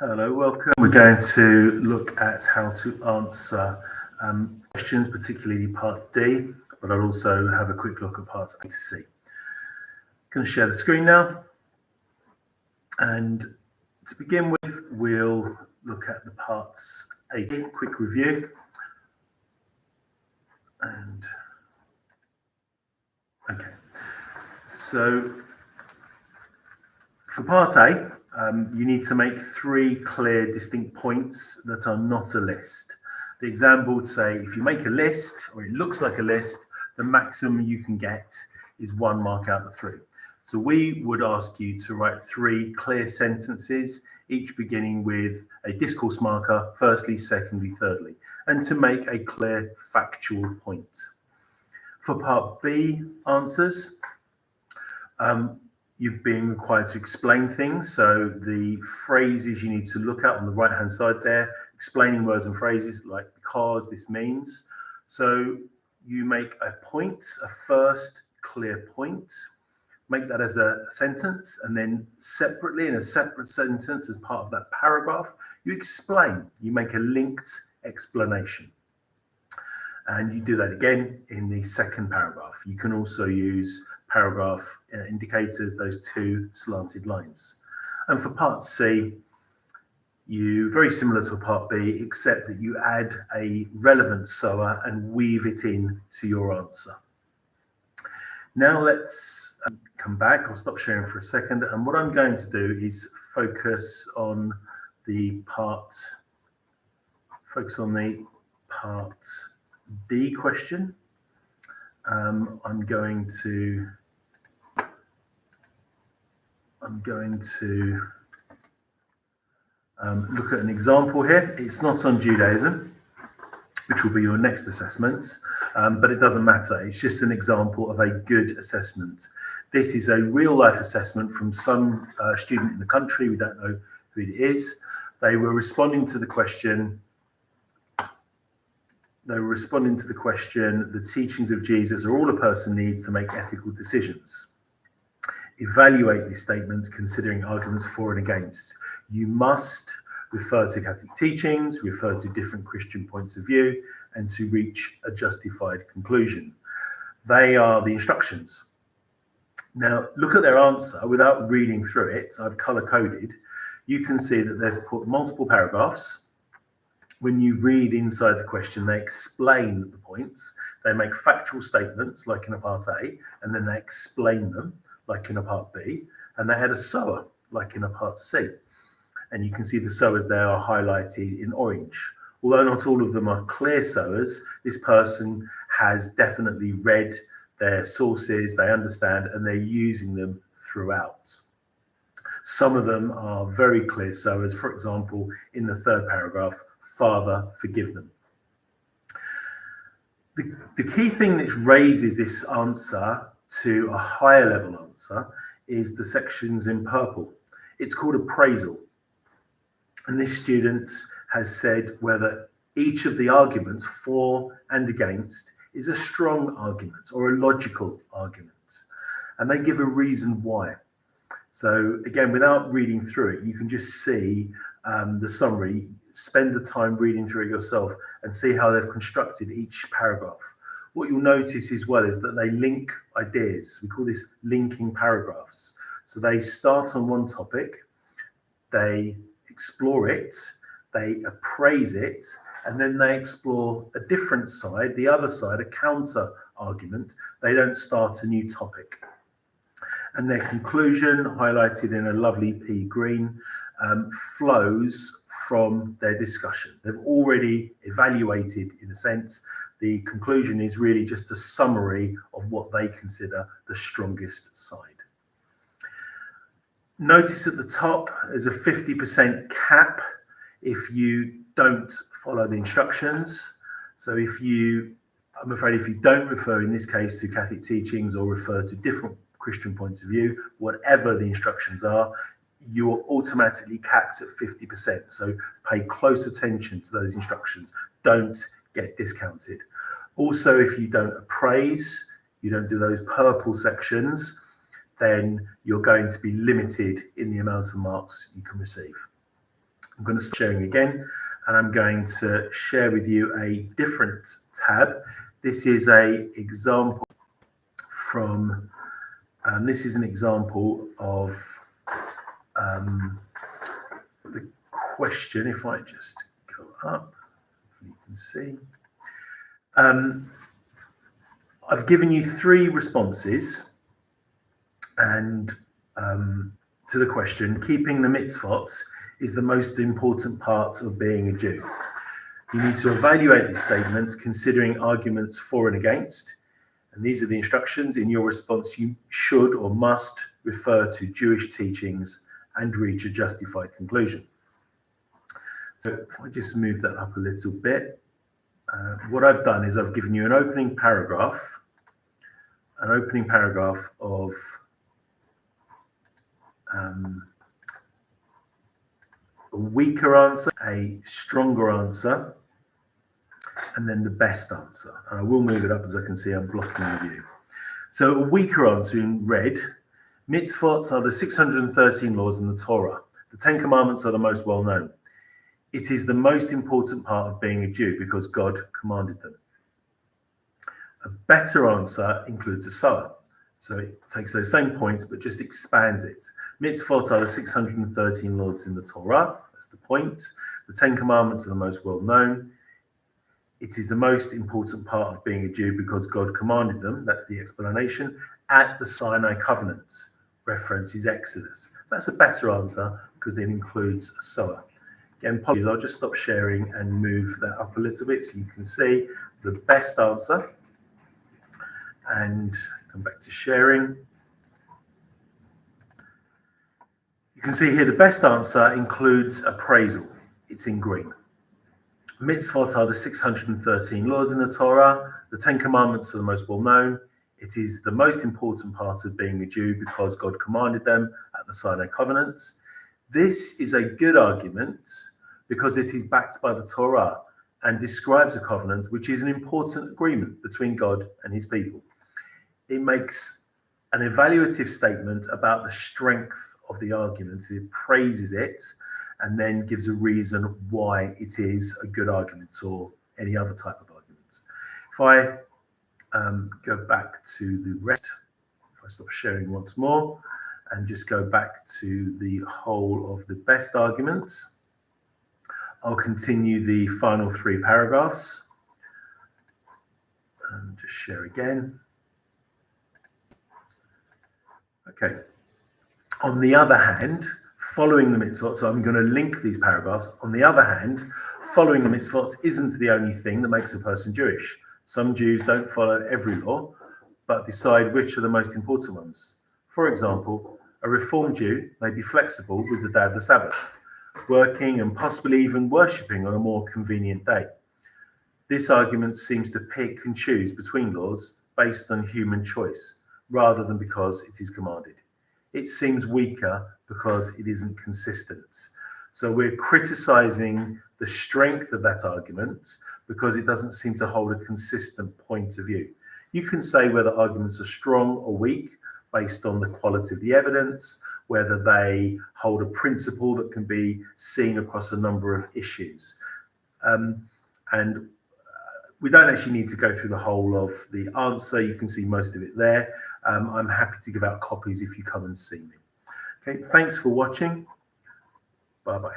Hello, welcome. We're going to look at how to answer questions, particularly part D, but I'll also have a quick look at parts A to C. I'm going to share the screen now. And to begin with, we'll look at the parts A, quick review. And okay, so for part A, you need to make 3 clear, distinct points that are not a list. The example would say, if you make a list, or it looks like a list, the maximum you can get is 1 mark out of 3. So we would ask you to write 3 clear sentences, each beginning with a discourse marker, firstly, secondly, thirdly, and to make a clear factual point. For part B answers, you're being required to explain things. So the phrases you need to look at on the right hand side there, explaining words and phrases like because, this means. So you make a point, a first clear point, make that as a sentence, and then separately in a separate sentence as part of that paragraph, you explain, you make a linked explanation. And you do that again in the second paragraph. You can also use paragraph indicators, those 2 slanted lines. And for part C, you very similar to a part B, except that you add a relevant SOA and weave it in to your answer. Now let's come back. I'll stop sharing for a second. And what I'm going to do is focus on the part D question. I'm going to look at an example here. It's not on Judaism, which will be your next assessment, but it doesn't matter. It's just an example of a good assessment. This is a real life assessment from some student in the country. We don't know who it is. They were responding to the question, the teachings of Jesus are all a person needs to make ethical decisions. Evaluate this statement considering arguments for and against. You must refer to Catholic teachings, refer to different Christian points of view, and to reach a justified conclusion. They are the instructions. Now, look at their answer without reading through it. I've color-coded. You can see that they've put multiple paragraphs. When you read inside the question, they explain the points. They make factual statements, like in a part A, and then they explain them, like in a part B, and they had a SOA, like in a part C. And you can see the SOAs there are highlighted in orange. Although not all of them are clear SOAs, this person has definitely read their sources, they understand, and they're using them throughout. Some of them are very clear SOAs. For example, in the 3rd paragraph, Father, forgive them. The key thing that raises this answer to a higher level answer is the sections in purple. It's called appraisal. And this student has said whether each of the arguments for and against is a strong argument or a logical argument. And they give a reason why. So again, without reading through it, you can just see the summary, spend the time reading through it yourself and see how they've constructed each paragraph. What you'll notice as well is that they link ideas. We call this linking paragraphs. So they start on one topic, they explore it, they appraise it, and then they explore a different side, the other side, a counter argument. They don't start a new topic. And their conclusion, highlighted in a lovely pea green, flows from their discussion. They've already evaluated, in a sense. The conclusion is really just a summary of what they consider the strongest side. Notice at the top, there's a 50% cap if you don't follow the instructions. So I'm afraid if you don't refer in this case to Catholic teachings or refer to different Christian points of view, whatever the instructions are, you are automatically capped at 50%. So pay close attention to those instructions. Don't get discounted. Also, if you don't appraise, you don't do those purple sections, then you're going to be limited in the amount of marks you can receive. I'm going to start sharing again, and I'm going to share with you a different tab. This is an example from, this is an example of the question. If I just go up, you can see. I've given you 3 responses, and to the question, keeping the mitzvot is the most important part of being a Jew. You need to evaluate this statement considering arguments for and against, and these are the instructions. In your response, you should or must refer to Jewish teachings and reach a justified conclusion. So if I just move that up a little bit, what I've done is I've given you an opening paragraph of a weaker answer, a stronger answer, and then the best answer. And I will move it up, as I can see I'm blocking the view. So a weaker answer in red: mitzvot are the 613 laws in the Torah. The 10 Commandments are the most well known. It is the most important part of being a Jew because God commanded them. A better answer includes a sower. So it takes those same points but just expands it. Mitzvot are the 613 laws in the Torah. That's the point. The 10 Commandments are the most well known. It is the most important part of being a Jew because God commanded them. That's the explanation. At the Sinai covenant. Reference is Exodus. So that's a better answer because it includes a sower. Again, apologies, I'll just stop sharing and move that up a little bit so you can see the best answer. And come back to sharing. You can see here the best answer includes appraisal. It's in green. Mitzvot are the 613 laws in the Torah. The 10 Commandments are the most well known. It is the most important part of being a Jew because God commanded them at the Sinai covenant. This is a good argument because it is backed by the Torah and describes a covenant which is an important agreement between God and his people. It makes an evaluative statement about the strength of the argument. It praises it and then gives a reason why it is a good argument or any other type of argument. If I go back to the rest, if I stop sharing once more and just go back to the whole of the best arguments, I'll continue the final 3 paragraphs and just share again. Okay. On the other hand, following the mitzvot, so I'm going to link these paragraphs. On the other hand, following the mitzvot isn't the only thing that makes a person Jewish. Some Jews don't follow every law, but decide which are the most important ones. For example, a Reformed Jew may be flexible with the day of the Sabbath, working and possibly even worshipping on a more convenient day. This argument seems to pick and choose between laws based on human choice, rather than because it is commanded. It seems weaker because it isn't consistent. So we're criticizing the strength of that argument because it doesn't seem to hold a consistent point of view. You can say whether arguments are strong or weak based on the quality of the evidence, whether they hold a principle that can be seen across a number of issues. We don't actually need to go through the whole of the answer. You can see most of it there. I'm happy to give out copies if you come and see me. Okay, thanks for watching. Bye-bye.